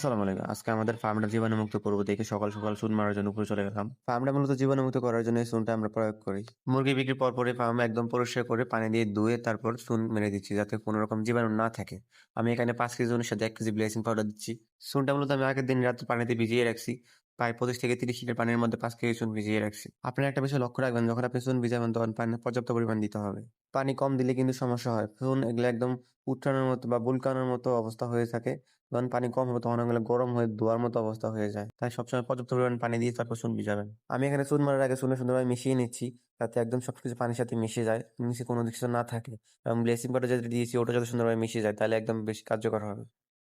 আসসালামু আলাইকুম। আজকে আমাদের ফার্মটা জীবাণুমুক্ত করব দেখে সকাল, সকাল চুন মারার জন্য উপরে চলে গেলাম। ফার্মটা মূলত জীবাণুমুক্ত করার জন্য এই চুনটা আমরা প্রয়োগ করি। মুরগি বিক্রির পরপরই ফার্ম একদম পরিষ্কার করে পানি দিয়ে ধুয়ে তারপর চুন মেরে দিচ্ছি যাতে কোনো রকম জীবাণু না থাকে। আমি এখানে ৫ কেজি চুনের সাথে ১ কেজি ব্লিচিং পাউডার দিচ্ছি। চুনটা মূলত আমি আগের দিন রাত্রে পানিতে ভিজিয়ে রাখছি। প্রায় ২৫ থেকে ৩০ লিটার পানির মধ্যে ৫ কেজি চুন ভিজিয়ে রাখছি। আপনারা একটা বিষয় লক্ষ্য রাখবেন যখন আপনি চুন ভিজাবেন তখন পানি পর্যাপ্ত পরিমাণ দিতে হবে। পানি কম দিলে কিন্তু সমস্যা হয়। চুন এগুলা একদম উতরানোর মতো বা বুলকানোর মতো অবস্থা হয়ে থাকে। যখন পানি কম হবে তখন ওগুলো গরম হয়ে ধোঁয়ার মতো অবস্থা হয়ে যায়। তাই সবসময় পর্যাপ্ত পরিমাণ পানি দিয়ে তারপর চুন ভিজাবেন। আমি এখানে চুন মারার আগে চুনে সুন্দরভাবে মিশিয়ে নিচ্ছি, যাতে একদম সবকিছু পানির সাথে মিশে যায়, নিচে কোনো কিছু না থাকে। এবং ব্লিচিং পাউডার যেটা দিয়েছি ওটা যাতে সুন্দরভাবে মিশে যায়, তাহলে একদম বেশি কার্যকর হবে।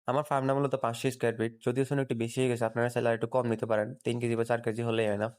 আমার ফার্মটা মূলত ৫০০ স্কয়ার ফিট। যদিও চুন একটু বেশি হয়ে গেছে, আপনারা চাইলে আরেকটু কম নিতে পারেন। ৩ কেজি বা ৪ কেজি হলেই এনাফ।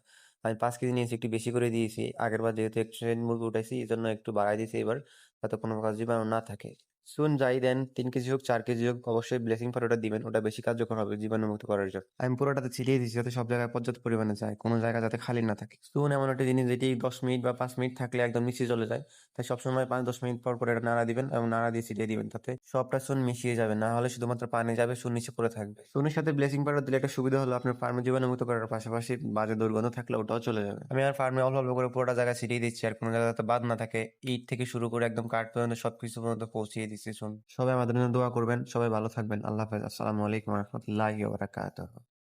আমি ৫ কেজি নিয়েছি, একটু বেশি করে দিয়েছি। আগেরবার যেহেতু এক্সচেঞ্জ মুরগি উঠাইছি, এজন্য একটু বাড়ায় দিয়েছি এবার, যাতে কোনো প্রকার জীবাণু না থাকে। চুন যাই দেন ৩ কেজি হোক ৪ কেজি হোক অবশ্যই ব্লিচিং পাউডারটা দিবেন। ওটা বেশি কার্যকর হবে জীবাণুমুক্ত করার জন্য। আমি পুরোটাতে ছিটিয়ে দিচ্ছি যাতে সব জায়গায় পর্যাপ্ত পরিমাণে যায়। কোনো জায়গা যাতে খালি না থাকে। চুন এমন একটা জিনিস যেটি ১০ মিনিট বা ৫ মিনিট থাকলে একদম নিচে চলে যায়। তাই সবসময় ৫-১০ মিনিট পর, পর এটা নাড়া দিবেন এবং নাড়া দিয়ে ছিটিয়ে দিবেন। তাতে সবটা চুন মিশিয়ে যাবে। না হলে শুধুমাত্র পানি যাবে, চুন নিচে পড়ে থাকবে। চুনের সাথে ব্লিচিং পাউডার দিলে একটা সুবিধা হলো আপনার ফার্মে জীবাণুমুক্ত করার পাশাপাশি বাজে দুর্গন্ধ থাকলে ওটাও চলে যাবে। আমি আমার ফার্মে অল্প, অল্প করে পুরোটা জায়গা ছিটিয়ে দিচ্ছি। আর কোনো জায়গা যাতে বাদ না থাকে। ইট থেকে শুরু করে একদম কাঠ পর্যন্ত সবকিছু পর্যন্ত পৌঁছিয়ে দিচ্ছি চুন। সবাই আমাদের জন্য দোয়া করবেন। সবাই ভালো থাকবেন। আল্লাহ হাফেজ। আসসালামু আলাইকুম ওয়া রাহমাতুল্লাহি ওয়া বারাকাতুহু।